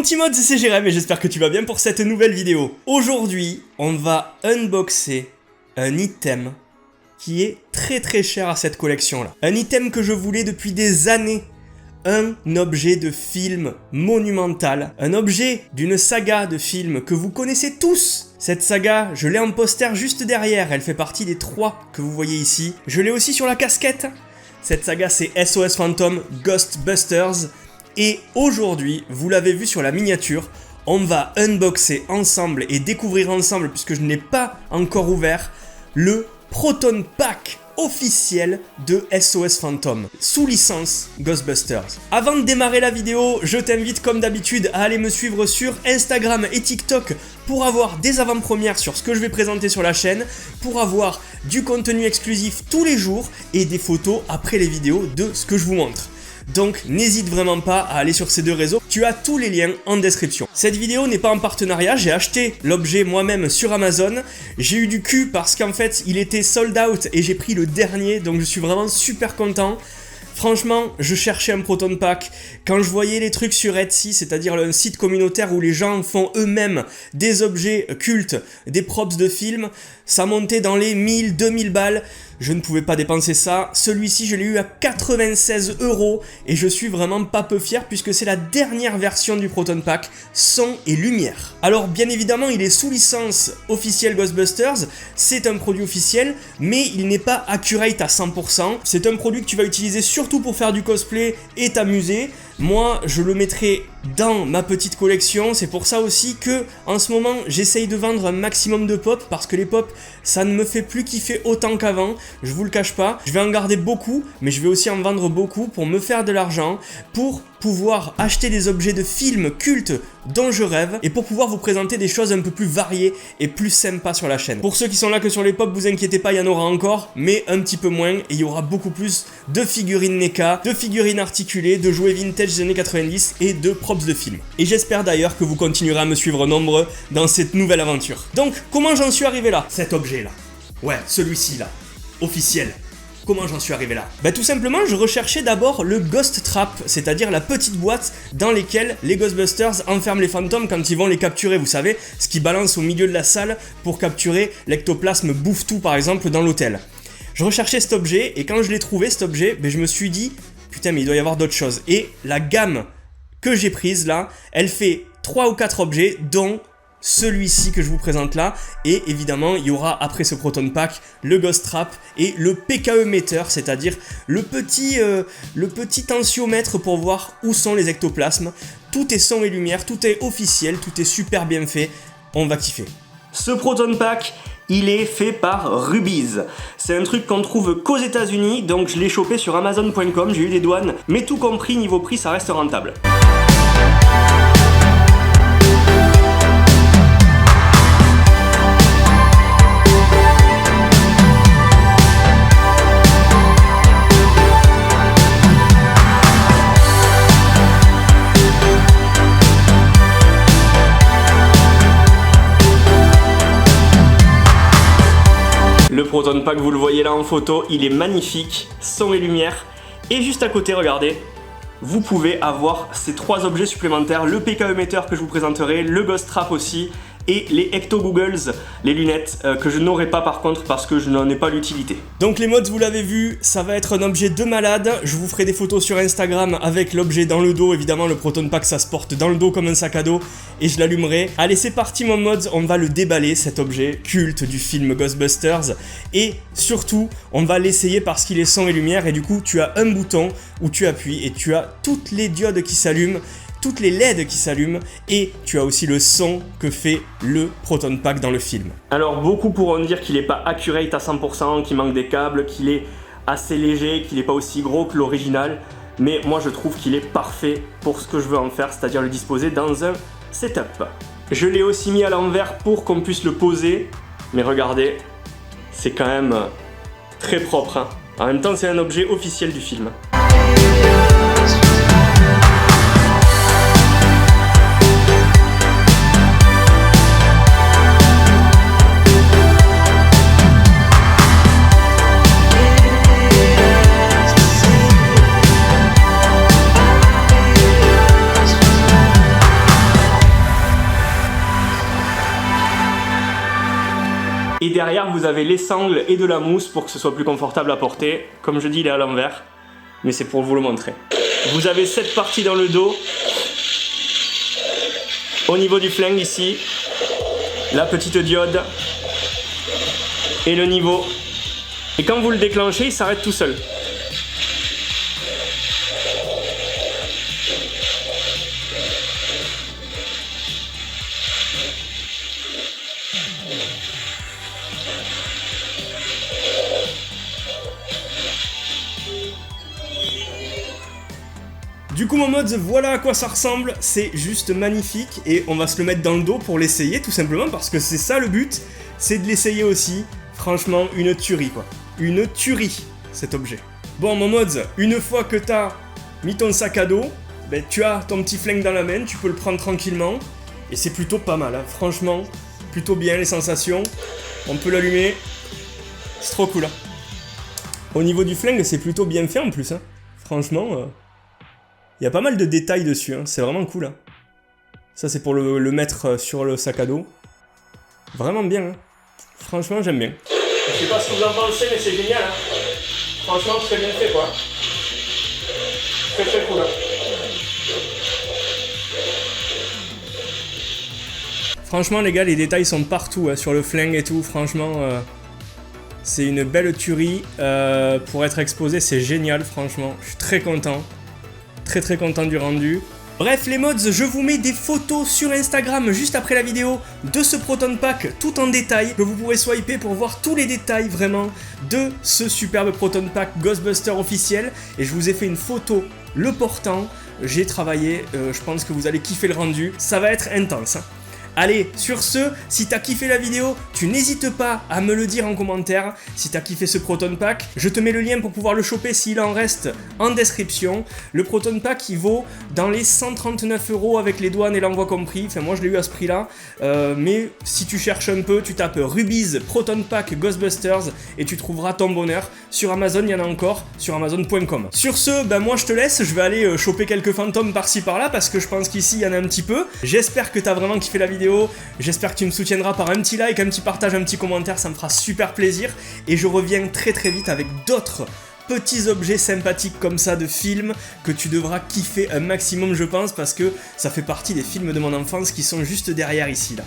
mon petit mode, c'est Jérém et j'espère que tu vas bien pour cette nouvelle vidéo. Aujourd'hui, on va unboxer un item qui est très cher à cette collection là. Un item que je voulais depuis des années. Un objet de film monumental. Un objet d'une saga de films que vous connaissez tous. Cette saga, je l'ai en poster juste derrière. Elle fait partie des 3 que vous voyez ici. Je l'ai aussi sur la casquette. Cette saga, c'est SOS Phantom Ghostbusters. Et aujourd'hui, vous l'avez vu sur la miniature, on va unboxer ensemble et découvrir ensemble, puisque je n'ai pas encore ouvert, le Proton Pack officiel de SOS Phantom, sous licence Ghostbusters. Avant de démarrer la vidéo, je t'invite comme d'habitude à aller me suivre sur Instagram et TikTok pour avoir des avant-premières sur ce que je vais présenter sur la chaîne, pour avoir du contenu exclusif tous les jours et des photos après les vidéos de ce que je vous montre. Donc n'hésite vraiment pas à aller sur ces 2 réseaux, tu as tous les liens en description. Cette vidéo n'est pas en partenariat, j'ai acheté l'objet moi-même sur Amazon. J'ai eu du cul parce qu'en fait il était sold out et j'ai pris le dernier, donc je suis vraiment super content. Franchement, je cherchais un Proton Pack. Quand je voyais les trucs sur Etsy, c'est-à-dire un site communautaire où les gens font eux-mêmes des objets cultes, des props de films, ça montait dans les 1000, 2000 balles. Je ne pouvais pas dépenser ça. Celui-ci, je l'ai eu à 96 € et je suis vraiment pas peu fier puisque c'est la dernière version du Proton Pack, son et lumière. Alors bien évidemment, il est sous licence officielle Ghostbusters, c'est un produit officiel, mais il n'est pas accurate à 100%. C'est un produit que tu vas utiliser surtout pour faire du cosplay et t'amuser. Moi, je le mettrai dans ma petite collection. C'est pour ça aussi que, en ce moment, j'essaye de vendre un maximum de pop parce que les pop, ça ne me fait plus kiffer autant qu'avant. Je vous le cache pas. Je vais en garder beaucoup, mais je vais aussi en vendre beaucoup pour me faire de l'argent, pour pouvoir acheter des objets de films cultes dont je rêve et pour pouvoir vous présenter des choses un peu plus variées et plus sympas sur la chaîne. Pour ceux qui sont là que sur les pop, vous inquiétez pas, il y en aura encore, mais un petit peu moins, et il y aura beaucoup plus de figurines NECA, de figurines articulées, de jouets vintage des années 90 et de props de films. Et j'espère d'ailleurs que vous continuerez à me suivre nombreux dans cette nouvelle aventure. Donc, comment j'en suis arrivé là? Cet objet là. Ouais, celui-ci là. Officiel. Comment j'en suis arrivé là? Bah tout simplement, je recherchais d'abord le Ghost Trap, c'est-à-dire la petite boîte dans laquelle les Ghostbusters enferment les fantômes quand ils vont les capturer, vous savez, ce qui balance au milieu de la salle pour capturer l'ectoplasme bouffe-tout par exemple dans l'hôtel. Je recherchais cet objet et quand je l'ai trouvé cet objet, je me suis dit, putain mais il doit y avoir d'autres choses. Et la gamme que j'ai prise là, elle fait 3 ou 4 objets dont celui-ci que je vous présente là, et évidemment il y aura après ce Proton Pack le Ghost Trap et le PKE Meter, c'est-à-dire le petit tensiomètre pour voir où sont les ectoplasmes. Tout est son et lumière, tout est officiel, tout est super bien fait, on va kiffer. Ce Proton Pack, il est fait par Rubies. C'est un truc qu'on trouve qu'aux États-Unis, donc je l'ai chopé sur Amazon.com, j'ai eu des douanes, mais tout compris, niveau prix, ça reste rentable. Le Proton Pack, vous le voyez là en photo, il est magnifique, son et lumière. Et juste à côté, regardez, vous pouvez avoir ces 3 objets supplémentaires, le PKE Meter que je vous présenterai, le Ghost Trap aussi, et les Ecto-Googles, les lunettes que je n'aurai pas par contre parce que je n'en ai pas l'utilité. Donc les mods, vous l'avez vu, ça va être un objet de malade. Je vous ferai des photos sur Instagram avec l'objet dans le dos. Évidemment, le Proton Pack, ça se porte dans le dos comme un sac à dos et je l'allumerai. Allez, c'est parti mon mods, on va le déballer, cet objet culte du film Ghostbusters. Et surtout, on va l'essayer parce qu'il est son et lumière et du coup, tu as un bouton où tu appuies et tu as toutes les diodes qui s'allument, toutes les LED qui s'allument et tu as aussi le son que fait le Proton Pack dans le film. Alors beaucoup pourront dire qu'il n'est pas accurate à 100%, qu'il manque des câbles, qu'il est assez léger, qu'il n'est pas aussi gros que l'original, mais moi je trouve qu'il est parfait pour ce que je veux en faire, c'est-à-dire le disposer dans un setup. Je l'ai aussi mis à l'envers pour qu'on puisse le poser, mais regardez, c'est quand même très propre, hein. En même temps c'est un objet officiel du film. Et derrière, vous avez les sangles et de la mousse pour que ce soit plus confortable à porter. Comme je dis, il est à l'envers, mais c'est pour vous le montrer. Vous avez cette partie dans le dos. Au niveau du flingue ici, la petite diode et le niveau. Et quand vous le déclenchez, il s'arrête tout seul. Du coup mon mods, voilà à quoi ça ressemble, c'est juste magnifique et on va se le mettre dans le dos pour l'essayer tout simplement parce que c'est ça le but, c'est de l'essayer aussi. Franchement, une tuerie quoi, une tuerie cet objet. Bon mon mods, une fois que t'as mis ton sac à dos, ben, tu as ton petit flingue dans la main, tu peux le prendre tranquillement et c'est plutôt pas mal, hein. Franchement, plutôt bien les sensations, on peut l'allumer, c'est trop cool. Hein. Au niveau du flingue, c'est plutôt bien fait en plus, hein. Franchement... Il y a pas mal de détails dessus, hein. C'est vraiment cool. Hein. Ça c'est pour le mettre sur le sac à dos. Vraiment bien, hein. Franchement j'aime bien. Je sais pas ce que vous en pensez mais c'est génial. Hein. Franchement très bien fait quoi. Très très cool. Hein. Franchement les gars, les détails sont partout hein, sur le flingue et tout. Franchement c'est une belle tuerie. Pour être exposé c'est génial franchement. Je suis très content. Très content du rendu. Bref les mods, je vous mets des photos sur Instagram juste après la vidéo de ce Proton Pack tout en détail, que vous pourrez swiper pour voir tous les détails vraiment de ce superbe Proton Pack Ghostbuster officiel. Et je vous ai fait une photo le portant, j'ai travaillé, je pense que vous allez kiffer le rendu, ça va être intense. Hein. Allez, sur ce, si t'as kiffé la vidéo, tu n'hésites pas à me le dire en commentaire. Si t'as kiffé ce Proton Pack, je te mets le lien pour pouvoir le choper s'il en reste en description. Le Proton Pack, il vaut dans les 139 € avec les douanes et l'envoi compris. Enfin, moi, je l'ai eu à ce prix-là. Mais si tu cherches un peu, tu tapes Rubies Proton Pack Ghostbusters et tu trouveras ton bonheur. Sur Amazon, il y en a encore, sur Amazon.com. Sur ce, ben moi, je te laisse. Je vais aller choper quelques fantômes par-ci par-là parce que je pense qu'ici, il y en a un petit peu. J'espère que t'as vraiment kiffé la vidéo. J'espère que tu me soutiendras par un petit like, un petit partage, un petit commentaire, ça me fera super plaisir. Et je reviens très vite avec d'autres petits objets sympathiques comme ça de films que tu devras kiffer un maximum je pense parce que ça fait partie des films de mon enfance qui sont juste derrière ici là.